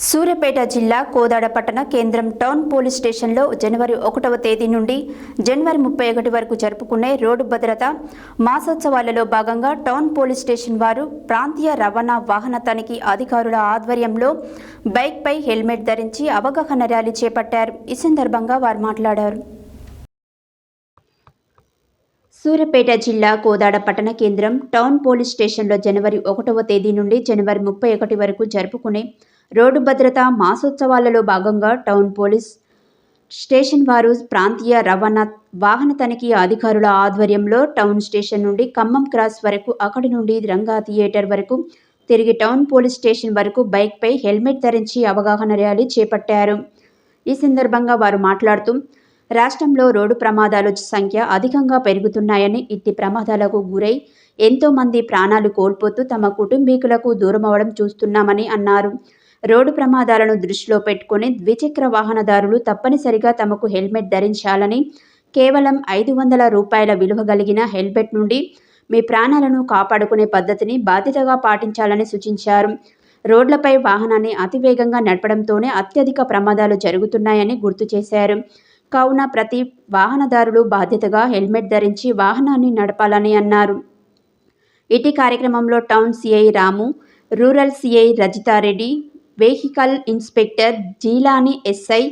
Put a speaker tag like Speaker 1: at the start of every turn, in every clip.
Speaker 1: సూర్యాపేట జిల్లా కోదాడ పట్టణ కేంద్రం టౌన్ పోలీస్ స్టేషన్లో జనవరి 1వ తేదీ నుండి జనవరి 31 వరకు జరుపుకునే రోడ్డు భద్రత మాసోత్సవాలలో భాగంగా టౌన్ పోలీస్ స్టేషన్ వారు ప్రాంతీయ రవాణా వాహన తనిఖీ అధికారుల ఆధ్వర్యంలో బైక్పై హెల్మెట్ ధరించి అవగాహన ర్యాలీ చేపట్టారు. ఈ సందర్భంగా వారు మాట్లాడారు. సూర్యాపేట జిల్లా కోదాడ పట్టణ కేంద్రం టౌన్ పోలీస్ స్టేషన్లో జనవరి 1వ తేదీ నుండి జనవరి 31 వరకు జరుపుకునే రోడ్డు భద్రతా మాసోత్సవాలలో భాగంగా టౌన్ పోలీస్ స్టేషన్ వారు ప్రాంతీయ రవాణా వాహన తనిఖీ అధికారుల ఆధ్వర్యంలో టౌన్ స్టేషన్ నుండి ఖమ్మం క్రాస్ వరకు, అక్కడి నుండి రంగా థియేటర్ వరకు తిరిగి టౌన్ పోలీస్ స్టేషన్ వరకు బైక్పై హెల్మెట్ ధరించి అవగాహన ర్యాలీ చేపట్టారు. ఈ సందర్భంగా వారు మాట్లాడుతూ రాష్ట్రంలో రోడ్డు ప్రమాదాల సంఖ్య అధికంగా పెరుగుతున్నాయని, ఇట్టి ప్రమాదాలకు గురై ఎంతోమంది ప్రాణాలు కోల్పోతూ తమ కుటుంబీకులకు దూరమవడం చూస్తున్నామని అన్నారు. రోడ్డు ప్రమాదాలను దృష్టిలో పెట్టుకుని ద్విచక్ర వాహనదారులు తప్పనిసరిగా తమకు హెల్మెట్ ధరించాలని, కేవలం 500 రూపాయల విలువ కలిగిన హెల్మెట్ నుండి మీ ప్రాణాలను కాపాడుకునే పద్ధతిని బాధ్యతగా పాటించాలని సూచించారు. రోడ్లపై వాహనాన్ని అతివేగంగా నడపడంతోనే అత్యధిక ప్రమాదాలు జరుగుతున్నాయని గుర్తు చేశారు. కావున ప్రతి వాహనదారులు బాధ్యతగా హెల్మెట్ ధరించి వాహనాన్ని నడపాలని అన్నారు. ఇటీ కార్యక్రమంలో town CI Ramu, rural CI Rajitha Reddy, vehicle inspector Jilani SI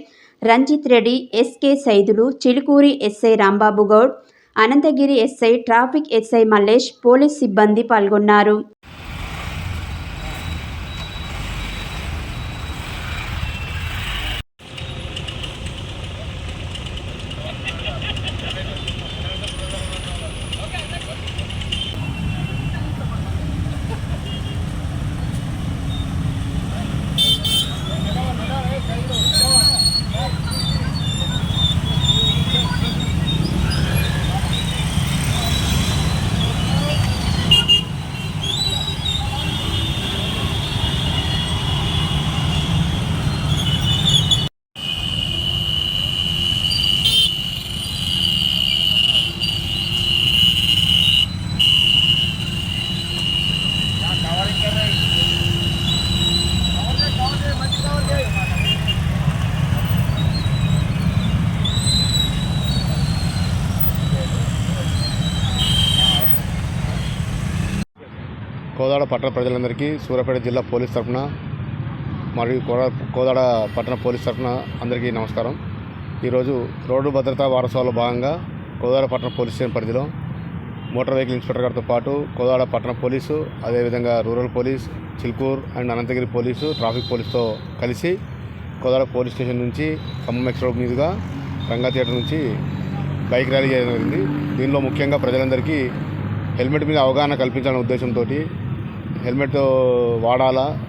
Speaker 1: Ranjith Reddy, SK Saidulu, Chilukuri SI Rambabu Goud, Anantagiri SI, traffic SI Mallesh, police సిబ్బంది పాల్గొన్నారు.
Speaker 2: కోదాడ పట్టణ ప్రజలందరికీ సూర్యాపేట జిల్లా పోలీస్ తరఫున మరియు కోదాడ పట్టణ పోలీస్ తరఫున అందరికీ నమస్కారం. ఈరోజు రోడ్డు భద్రతా వారోత్సవాల్లో భాగంగా కోదాడ పట్టణ పోలీస్ స్టేషన్ పరిధిలో మోటార్ వెహికల్ ఇన్స్పెక్టర్ గారితో పాటు కోదాడ పట్టణ పోలీసు, అదేవిధంగా rural police, Chilukuru and Anantagiri police, traffic పోలీసుతో కలిసి కోదాడ పోలీస్ స్టేషన్ నుంచి ఖమ్మం ఎక్స్ రోడ్ మీదుగా రంగా థియేటర్ నుంచి బైక్ ర్యాలీ చేయడం జరిగింది. దీనిలో ముఖ్యంగా ప్రజలందరికీ హెల్మెట్ మీద అవగాహన కల్పించాలనే ఉద్దేశంతో హెల్మెట్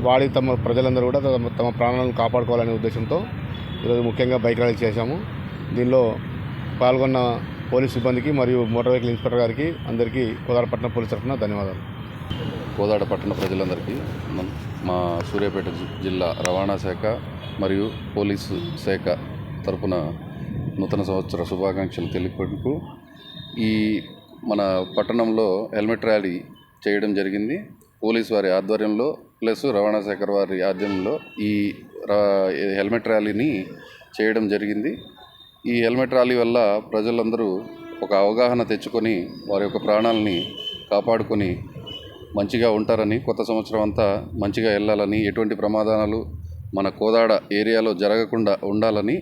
Speaker 2: వాడి తమ ప్రజలందరూ కూడా తమ ప్రాణాలను కాపాడుకోవాలనే ఉద్దేశంతో ఈరోజు ముఖ్యంగా బైక్ ర్యాలీ చేశాము. దీనిలో పాల్గొన్న పోలీస్ సిబ్బందికి మరియు మోటార్ వెహికల్ ఇన్స్పెక్టర్ గారికి అందరికీ కోదాడ పట్టణ పోలీస్ తరఫున ధన్యవాదాలు.
Speaker 3: కోదాడ పట్టణ ప్రజలందరికీ మా సూర్యాపేట జిల్లా రవాణా శాఖ మరియు పోలీసు శాఖ తరఫున నూతన సంవత్సర శుభాకాంక్షలు తెలుపుకుంటూ ఈ మన పట్టణంలో హెల్మెట్ ర్యాలీ చేయడం జరిగింది. పోలీసు వారి ఆధ్వర్యంలో ప్లస్ రవాణా శాఖ వారి ఆధ్వర్యంలో ఈ హెల్మెట్ ర్యాలీని చేయడం జరిగింది. ఈ హెల్మెట్ ర్యాలీ వల్ల ప్రజలందరూ ఒక అవగాహన తెచ్చుకొని వారి యొక్క ప్రాణాలని కాపాడుకొని మంచిగా ఉంటారని, కొత్త సంవత్సరం అంతా మంచిగా వెళ్ళాలని, ఎటువంటి ప్రమాదాలు మన కోదాడ ఏరియాలో జరగకుండా ఉండాలని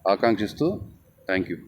Speaker 3: ఆకాంక్షిస్తూ థ్యాంక్ యూ.